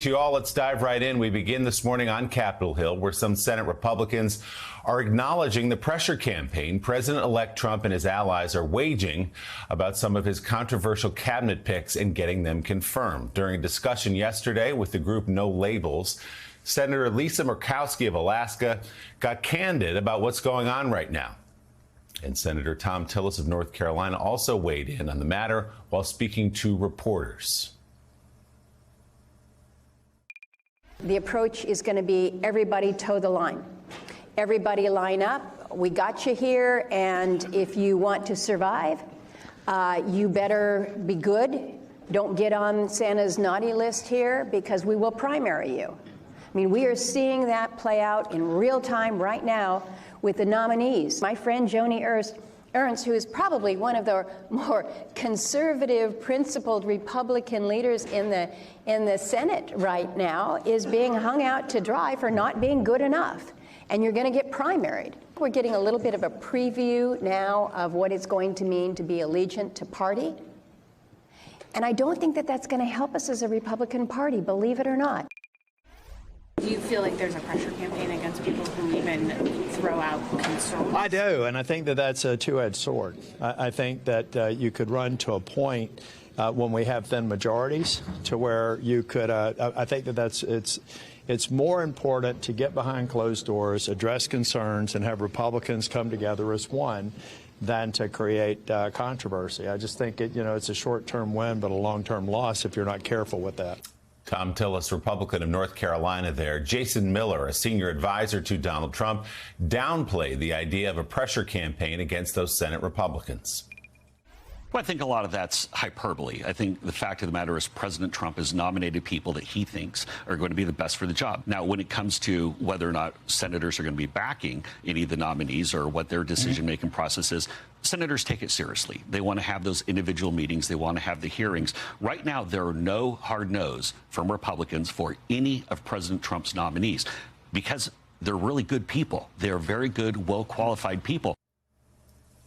To you all, let's dive right in. We begin this morning on Capitol Hill, where some Senate Republicans are acknowledging the pressure campaign President-elect Trump and his allies are waging about some of his controversial cabinet picks and getting them confirmed. During a discussion yesterday with the group No Labels, Senator Lisa Murkowski of Alaska got candid about what's going on right now. And Senator Thom Tillis of North Carolina also weighed in on the matter while speaking to reporters. The approach is going to be everybody toe the line. Everybody line up. We got you here, and if you want to survive, you better be good. Don't get on Santa's naughty list here, because we will primary you. I mean, we are seeing that play out in real time right now with the nominees. My friend Joni Ernst, who is probably one of the more conservative, principled Republican leaders in the Senate right now, is being hung out to dry for not being good enough. And you're going to get primaried. We're getting a little bit of a preview now of what it's going to mean to be allegiant to party. And I don't think that that's going to help us as a Republican Party, believe it or not. Do you feel like there's a pressure campaign against people who even throw out concerns? I do, and I think that that's a two-edged sword. I think that you could run to a point when we have thin majorities to where you could. I think that it's more important to get behind closed doors, address concerns, and have Republicans come together as one than to create controversy. I just think it's a short-term win, but a long-term loss if you're not careful with that. Thom Tillis, Republican of North Carolina there. Jason Miller, a senior advisor to Donald Trump, downplayed the idea of a pressure campaign against those Senate Republicans. Well, I think a lot of that's hyperbole. I think the fact of the matter is President Trump has nominated people that he thinks are going to be the best for the job. Now, when it comes to whether or not senators are going to be backing any of the nominees or what their decision-making process is, senators take it seriously. They want to have those individual meetings. They want to have the hearings. Right now, there are no hard no's from Republicans for any of President Trump's nominees because they're really good people. They're very good, well-qualified people.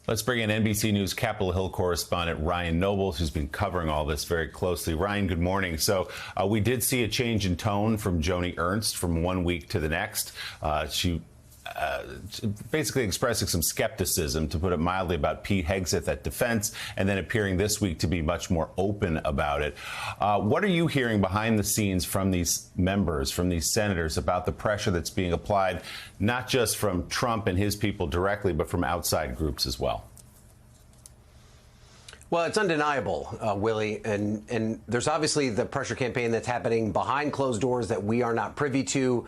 Let's bring in NBC News Capitol Hill correspondent Ryan Nobles, who's been covering all this very closely. Ryan, good morning. So we did see a change in tone from Joni Ernst from one week to the next. She basically expressing some skepticism, to put it mildly, about Pete Hegseth at defense, and then appearing this week to be much more open about it. What are you hearing behind the scenes from these members, from these senators, about the pressure that's being applied, not just from Trump and his people directly, but from outside groups as well? Well, it's undeniable, Willie, and there's obviously the pressure campaign that's happening behind closed doors that we are not privy to,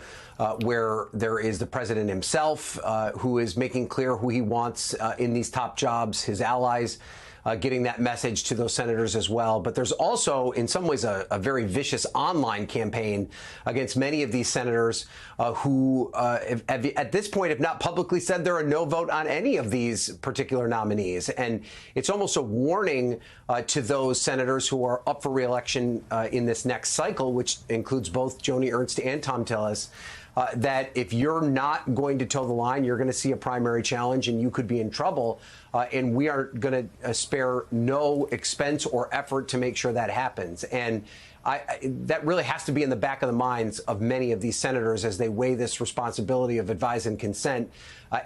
where there is the president himself who is making clear who he wants in these top jobs, his allies getting that message to those senators as well. But there's also, in some ways, a very vicious online campaign against many of these senators who, at this point, have not publicly said they're a no vote on any of these particular nominees. And it's almost a warning to those senators who are up for re-election in this next cycle, which includes both Joni Ernst and Thom Tillis, that if you're not going to toe the line, you're going to see a primary challenge and you could be in trouble. And we are going to spare no expense or effort to make sure that happens. And that really has to be in the back of the minds of many of these senators as they weigh this responsibility of advise and consent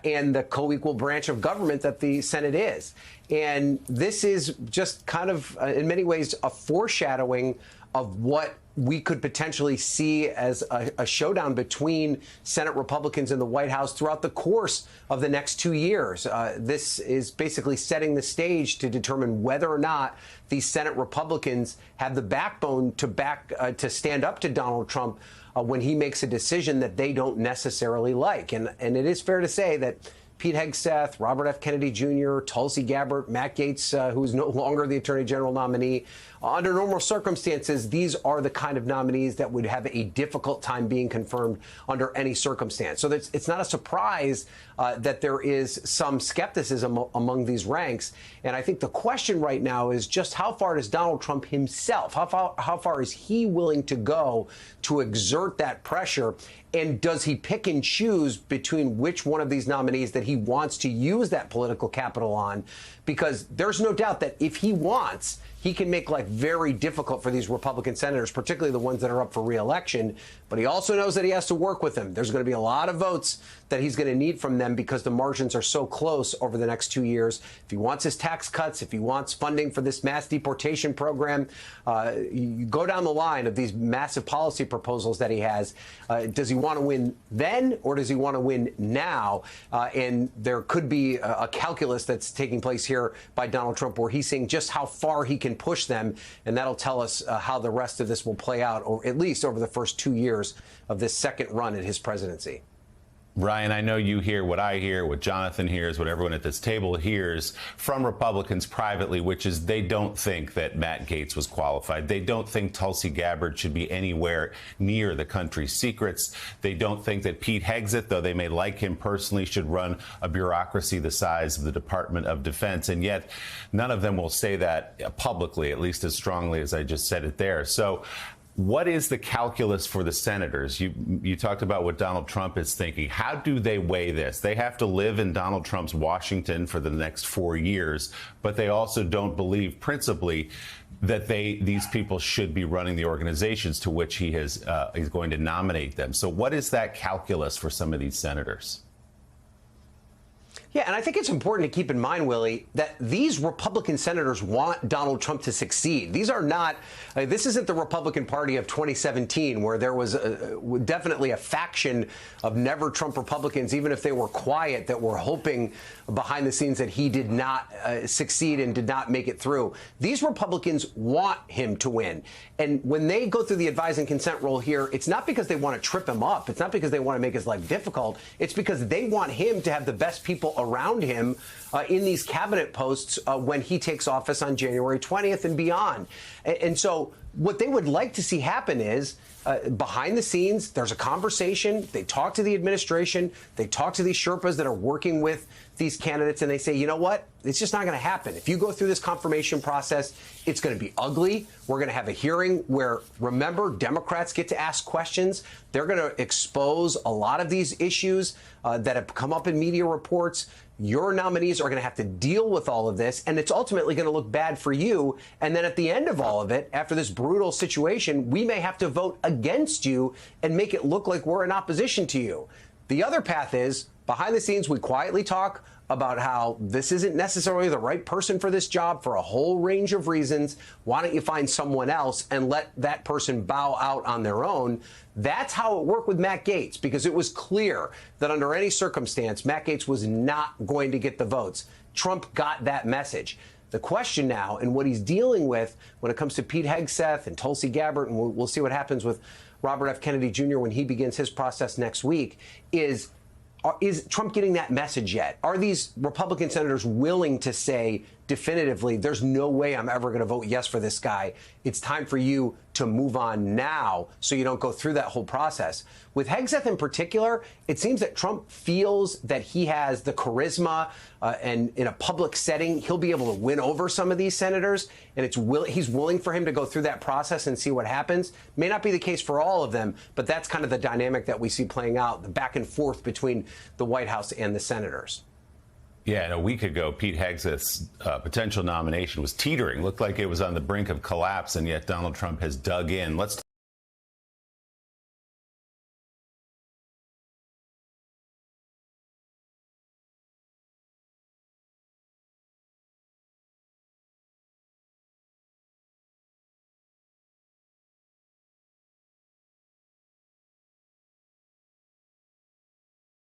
and the co-equal branch of government that the Senate is. And this is just kind of, in many ways, a foreshadowing of what we could potentially see as a showdown between Senate Republicans in the White House throughout the course of the next 2 years. This is basically setting the stage to determine whether or not these Senate Republicans have the backbone to stand up to Donald Trump when he makes a decision that they don't necessarily like. And it is fair to say that Pete Hegseth, Robert F. Kennedy Jr., Tulsi Gabbard, Matt Gaetz, who is no longer the Attorney General nominee. Under normal circumstances, these are the kind of nominees that would have a difficult time being confirmed under any circumstance. So it's not a surprise that there is some skepticism among these ranks. And I think the question right now is just how far does Donald Trump himself, how far is he willing to go to exert that pressure? And does he pick and choose between which one of these nominees that he wants to use that political capital on? Because there's no doubt that if he wants, he can make life very difficult for these Republican senators, particularly the ones that are up for re-election. But he also knows that he has to work with them. There's going to be a lot of votes that he's going to need from them because the margins are so close over the next 2 years. If he wants his tax cuts, if he wants funding for this mass deportation program, you go down the line of these massive policy proposals that he has. Does he want to win then, or does he want to win now? And there could be a calculus that's taking place here by Donald Trump where he's seeing just how far he can push them, and that'll tell us how the rest of this will play out, or at least over the first 2 years of this second run at his presidency. Ryan, I know you hear what I hear, what Jonathan hears, what everyone at this table hears from Republicans privately, which is they don't think that Matt Gaetz was qualified. They don't think Tulsi Gabbard should be anywhere near the country's secrets. They don't think that Pete Hegseth, though they may like him personally, should run a bureaucracy the size of the Department of Defense. And yet none of them will say that publicly, at least as strongly as I just said it there. So what is the calculus for the senators? You talked about what Donald Trump is thinking. How do they weigh this? They have to live in Donald Trump's Washington for the next 4 years, but they also don't believe principally that these people should be running the organizations to which he's going to nominate them. So what is that calculus for some of these senators? Yeah, and I think it's important to keep in mind, Willie, that these Republican senators want Donald Trump to succeed. These are not, this isn't the Republican Party of 2017, where there was definitely a faction of never Trump Republicans, even if they were quiet, that were hoping behind the scenes that he did not succeed and did not make it through. These Republicans want him to win. And when they go through the advise and consent role here, it's not because they want to trip him up. It's not because they want to make his life difficult. It's because they want him to have the best people around him in these cabinet posts when he takes office on January 20th and beyond. And so what they would like to see happen is behind the scenes, there's a conversation. They talk to the administration. They talk to these Sherpas that are working with these candidates, and they say, you know what? It's just not going to happen. If you go through this confirmation process, it's going to be ugly. We're going to have a hearing where, remember, Democrats get to ask questions. They're going to expose a lot of these issues that have come up in media reports. Your nominees are going to have to deal with all of this, and it's ultimately going to look bad for you. And then at the end of all of it, after this brutal situation, we may have to vote against you and make it look like we're in opposition to you. The other path is, behind the scenes, we quietly talk about how this isn't necessarily the right person for this job for a whole range of reasons. Why don't you find someone else and let that person bow out on their own? That's how it worked with Matt Gaetz, because it was clear that under any circumstance, Matt Gaetz was not going to get the votes. Trump got that message. The question now, and what he's dealing with when it comes to Pete Hegseth and Tulsi Gabbard, and we'll see what happens with Robert F. Kennedy Jr. when he begins his process next week, is Trump getting that message yet? Are these Republican senators willing to say definitively, there's no way I'm ever going to vote yes for this guy? It's time for you to move on now so you don't go through that whole process. With Hegseth in particular, it seems that Trump feels that he has the charisma and in a public setting, he'll be able to win over some of these senators. And he's willing for him to go through that process and see what happens. May not be the case for all of them, but that's kind of the dynamic that we see playing out, the back and forth between the White House and the senators. Yeah, and a week ago, Pete Hegseth's potential nomination was teetering, looked like it was on the brink of collapse, and yet Donald Trump has dug in. Let's